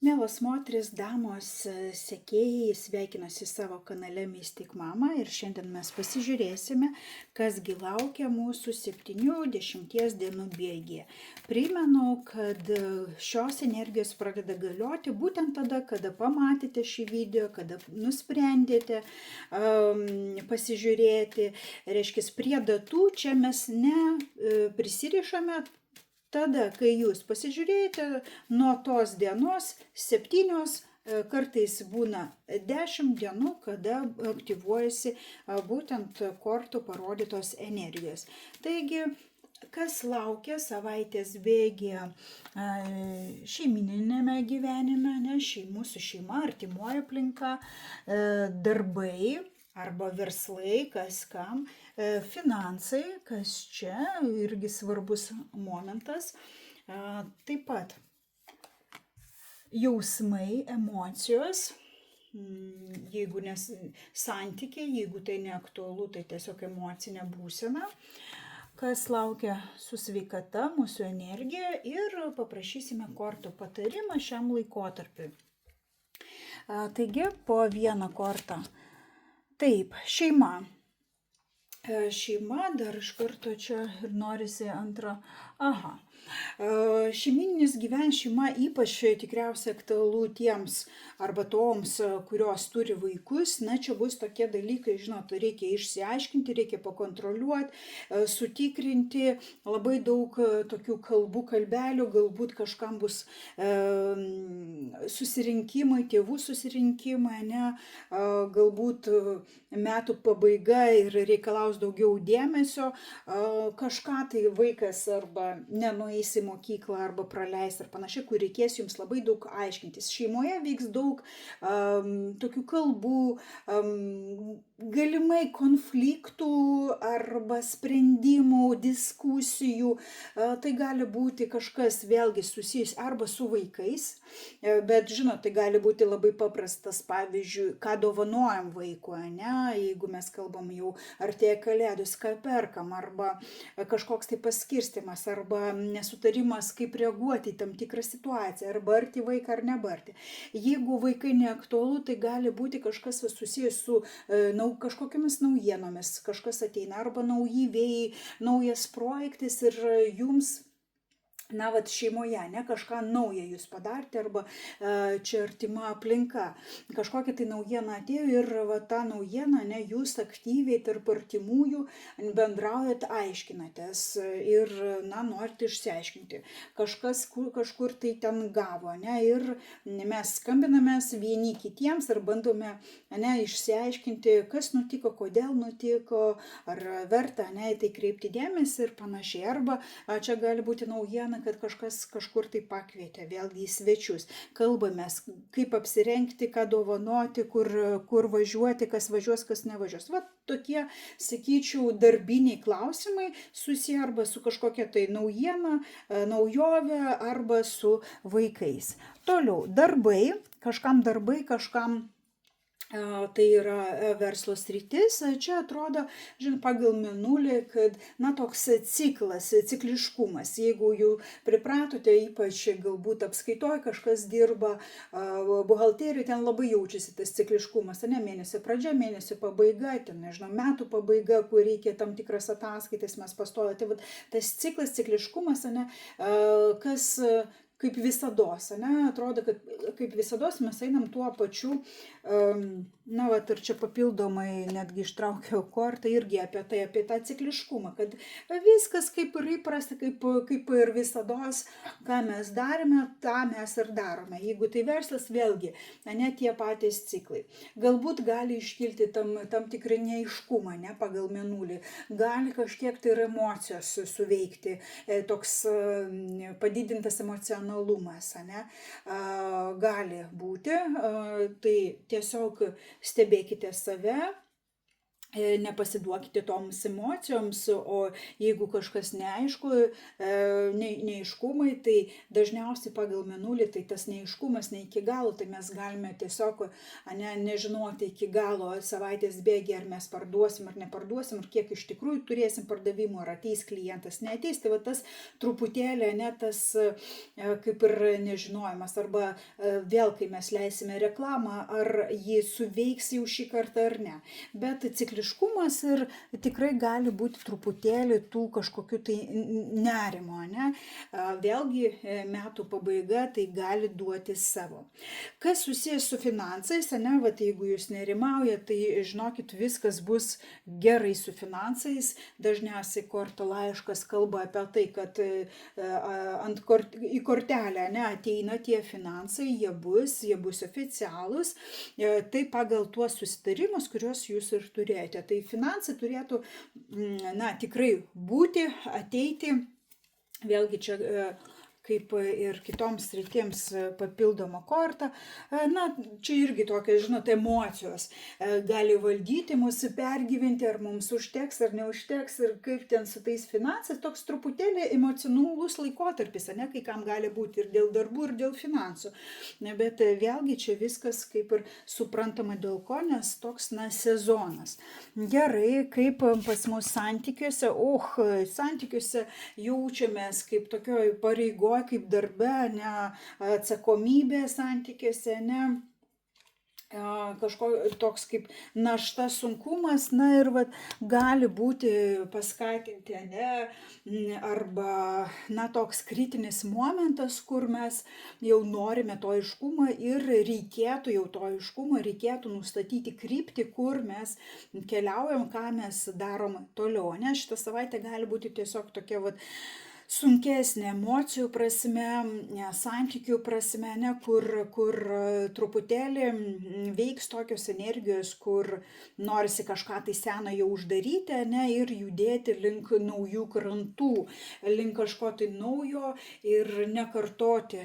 Mielos moterys, damos, sekėjai, sveikinasi savo kanale Mystic Mama ir šiandien mes pasižiūrėsime, kasgi laukia mūsų 7-10 dienų bėgyje. Primenu, kad šios energijos pradeda galioti būtent tada, kada pamatėte šį video, kada nusprendėte pasižiūrėti. Reiškia, prie datų čia mes ne prisirišame. Tada, kai jūs pasižiūrėjote, nuo tos dienos 7, kartais būna 10 dienų, kada aktyvuojasi būtent kortų parodytos energijos. Taigi, kas laukia savaitės bėgyje šeimininėme gyvenime, ne, mūsų šeima, artimoji aplinka, darbai arba verslai, kas kam, finansai, kas čia irgi svarbus momentas, taip pat jausmai, emocijos, jeigu nes santykiai, jeigu tai neaktualu, tai tiesiog emocinė būsena, kas laukia su sveikata, mūsų energija ir paprašysime kortų patarimą šiam laikotarpiui. Taigi, po vieną kortą. Taip, šeima. Šeima, dar iš karto čia ir norisi antrą. Aha. Šeimininis šeima ypač tikriausiai aktualu tiems arba toms, kurios turi vaikus. Na, čia bus tokie dalykai, žinot, reikia išsiaiškinti, reikia pakontroliuoti, sutikrinti, labai daug tokių kalbelių, galbūt kažkam bus susirinkimai, tėvų susirinkimai, ne, galbūt metų pabaiga ir reikalaus daugiau dėmesio, kažką tai vaikas arba nenueis į mokyklą arba praleis ar panašiai, kur reikės jums labai daug aiškintis. Šeimoje vyks daug tokių kalbų, galimai konfliktų arba sprendimų, diskusijų. Tai gali būti kažkas vėlgi susijęs arba su vaikais, bet žinot, tai gali būti labai paprastas, pavyzdžiui, ką dovanojam vaikui, ne, jeigu mes kalbam jau artėja kalėdos, ką perkam, arba kažkoks tai paskirstimas, arba nesutarimas, kaip reaguoti į tam tikrą situaciją, ar barti vaiką ar nebarti. Jeigu vaikai neaktualu, tai gali būti kažkas susijęs su kažkokiamis naujienomis, kažkas ateina, arba nauji vėjai, naujas projektas ir jums, na, vat šeimoje, ne, kažką naują jūs padarėte, arba čia artima aplinka. Kažkokia tai naujiena atėjo ir va, tą naujieną, ne, jūs aktyviai tarp artimųjų bendraujat, aiškinatės ir, na, norite išsiaiškinti. Kažkas kažkur tai ten gavo, ne, ir mes skambinamės vieni kitiems ir bandome, ne, išsiaiškinti, kas nutiko, kodėl nutiko, ar verta, ne, tai kreipti dėmesį ir panašiai. Arba čia gali būti naujiena, kad kažkas kažkur tai pakvietė, vėlgi į svečius. Kalbamės, kaip apsirengti, ką dovanoti, kur važiuoti, kas važiuos, kas nevažiuos. Va tokie, sakyčiau, darbiniai klausimai susiję arba su kažkokia tai naujiena, naujovė, arba su vaikais. Toliau, darbai, kažkam tai yra verslo sritis. Čia atrodo, žinot, pagal mėnulį, kad, na, toks cikliškumas. Jeigu jau pripratote, ypač galbūt apskaitoje kažkas dirba, buhalterijoje, ten labai jaučiasi tas cikliškumas, ne, mėnesio pradžia, mėnesio pabaiga, ten, nežinau, metų pabaiga, kur reikia tam tikras ataskaitas, mes pastoja. Tai tas cikliškumas, ne, kas kaip visados, ne, atrodo, kad kaip visados mes einam tuo pačiu, na, vat ir čia papildomai netgi ištraukiau kortą irgi apie tą cikliškumą, kad viskas kaip ir įprasta, kaip ir visados, ką mes darėme, tą mes ir darome. Jeigu tai verslas, vėlgi, ne, tie patys ciklai. Galbūt gali iškilti tam tikrą neaiškumą, ne, pagal mėnulį, gali kažkiek tai ir emocijos suveikti, toks padidintas emocionalumas, ne, gali būti, tai tiesiog stebėkite save, nepasiduokite toms emocijoms, o jeigu kažkas neaišku, neaiškumai, tai dažniausiai pagal mėnulį, tai tas neaiškumas ne iki galo, tai mes galime tiesiog nežinoti iki galo savaitės bėgi, ar mes parduosim ar neparduosim, ar kiek iš tikrųjų turėsim pardavimų, ar ateis klientas, neateis, tai va tas truputėlį, tas kaip ir nežinojimas, arba vėl, kai mes leisime reklamą, ar ji suveiks jau šį kartą ar ne. Bet cikliškumas ir tikrai gali būti truputėlį tų kažkokių tai nerimo, ne? Vėlgi metų pabaiga tai gali duoti savo. Kas susijęs su finansais, ne? Vat jeigu jūs nerimaujate, tai žinokit, viskas bus gerai su finansais. Dažniausiai korto laiškas kalba apie tai, kad į kortelę ateina tie finansai, jie bus oficialūs, tai pagal tuos susitarimus, kuriuos jūs ir turėjote. Tai finansai turėtų, tikrai būti, ateiti, vėlgi čia kaip ir kitoms sritims papildoma korta. Čia irgi tokios, žinote, emocijos gali valdyti mūsų, pergyventi, ar mums užteks ar neužteks, ir kaip ten su tais finansais, toks truputėlį emocionalus laikotarpis, kai kam gali būti ir dėl darbų, ir dėl finansų. Bet vėlgi čia viskas kaip ir suprantama dėl ko, nes toks, sezonas. Gerai, kaip pas mus santykiuose, santykiuose jaučiamės kaip tokioj pareigoj, kaip darbe, atsakomybė santykiuose, kažko toks kaip našta, sunkumas, ir gali būti paskatinti, arba toks kritinis momentas, kur mes jau norime to aiškumo ir reikėtų jau to aiškumo, reikėtų nustatyti kryptį, kur mes keliaujam, ką mes darom toliau, Šitą savaitę gali būti tiesiog tokia sunkesnė emocijų prasme, santykių prasme, kur truputėlį veiks tokios energijos, kur norisi kažką tai seną jau uždaryti, ir judėti link naujų krantų, link kažko tai naujo ir nekartoti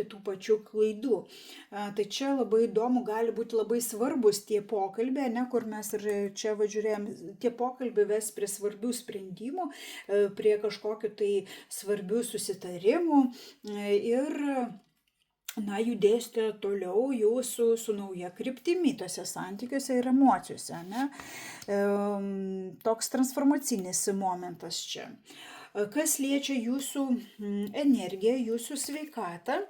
tų pačių klaidų. Tai čia labai įdomu, gali būti labai svarbus tie pokalbiai, kur mes ir čia žiūrėjom, tie pokalbiai ves prie svarbių sprendimų, prie kažkokių tai svarbių susitarimų ir judėsite toliau jau su nauja kryptimi tose santykiuose ir emocijose. Toks transformacinis momentas čia. Kas liečia jūsų energiją, jūsų sveikatą,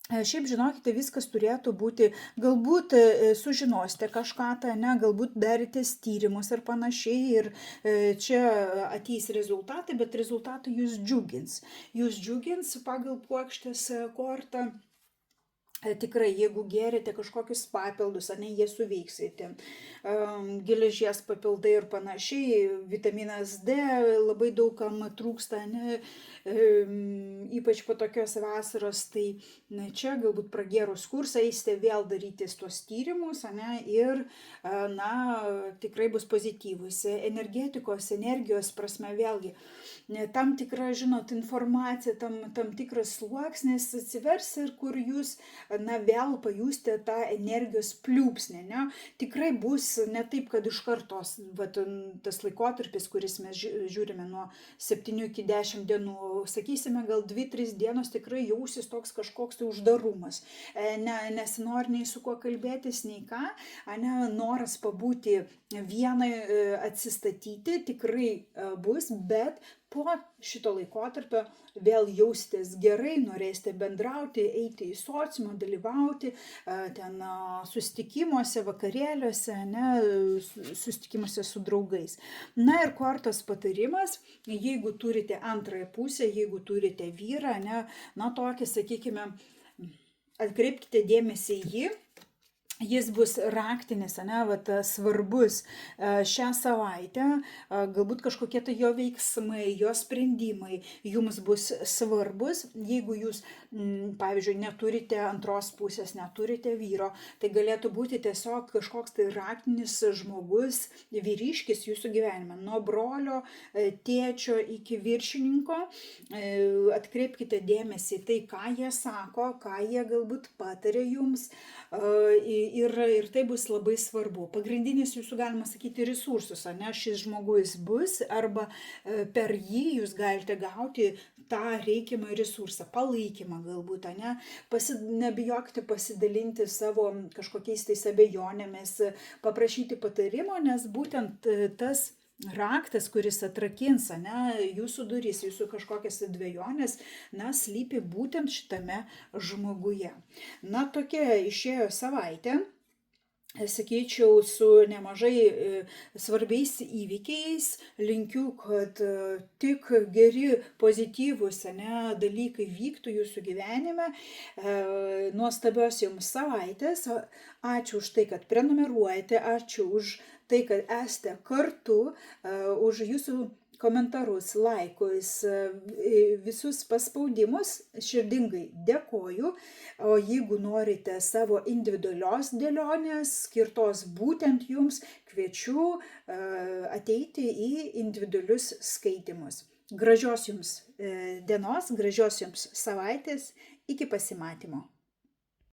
šiaip žinokite, viskas turėtų būti, galbūt sužinosite kažką, galbūt darėtės tyrimus ir panašiai, ir čia ateis rezultatai, bet rezultatai jūs džiugins. Jūs džiugins pagal puokštės kortą. Tikrai, jeigu gerite kažkokius papildus, jie suveiksite, geležies papildai ir panašiai, vitaminas D labai daugam trūksta, ypač po tokios vasaros, tai čia galbūt pragėrus kursą eisite vėl darytis tuos tyrimus, ir tikrai bus pozityvus. Energetikos, energijos prasme vėlgi, tam tikra, informacija, tam tikras sluoksnis atsivers ir kur jūs vėl pajusite tą energijos pliūpsnį, Tikrai bus ne taip, kad iš kartos, tas laikotarpis, kuris mes žiūrime nuo 7 iki 10 dienų, sakysime, gal 2-3 dienos tikrai jausis toks kažkoks tai uždarumas, nesinori nei su kuo kalbėtis, nei ką, noras pabūti vienai, atsistatyti tikrai bus, bet po šito laikotarpio vėl jausitės gerai, norėsite bendrauti, eiti į sociumą, dalyvauti ten susitikimuose, vakarėliuose, susitikimuose su draugais. Ir kortos patarimas, jeigu turite antrąją pusę, jeigu turite vyrą, tokį, sakykime, atkreipkite dėmesį į jį. Jis bus raktinis, svarbus šią savaitę, galbūt kažkokie tai jo veiksmai, jo sprendimai jums bus svarbus. Jeigu jūs, pavyzdžiui, neturite antros pusės, neturite vyro, tai galėtų būti tiesiog kažkoks tai raktinis žmogus, vyriškis jūsų gyvenime, nuo brolio, tėčio iki viršininko. Atkreipkite dėmesį tai, ką jie sako, ką jie galbūt patarė jums, ir tai bus labai svarbu. Pagrindinis jūsų, galima sakyti, resursus, ane, šis žmogus bus, arba per jį jūs galite gauti tą reikiamą resursą, palaikymą galbūt, ane, nebijokite pasidalinti savo kažkokiais tais abejonėmis, paprašyti patarimo, nes būtent tas raktas, kuris atrakins, ane, jūsų duris, jūsų kažkokias dvejonės, na, slypi būtent šitame žmoguje. Na, tokia išėjo savaitė, sakyčiau, su nemažai svarbiais įvykiais. Linkiu, kad tik geri, pozityvūs, ane, dalykai vyktų jūsų gyvenime. Nuostabios jums savaitės. Ačiū už tai, kad prenumeruojate, ačiū už tai, kad esate kartu, už jūsų komentarus, laikus, visus paspaudimus, širdingai dėkoju. O jeigu norite savo individualios dėlionės, skirtos būtent jums, kviečiu ateiti į individualius skaitymus. Gražios jums dienos, gražios jums savaitės, iki pasimatymo.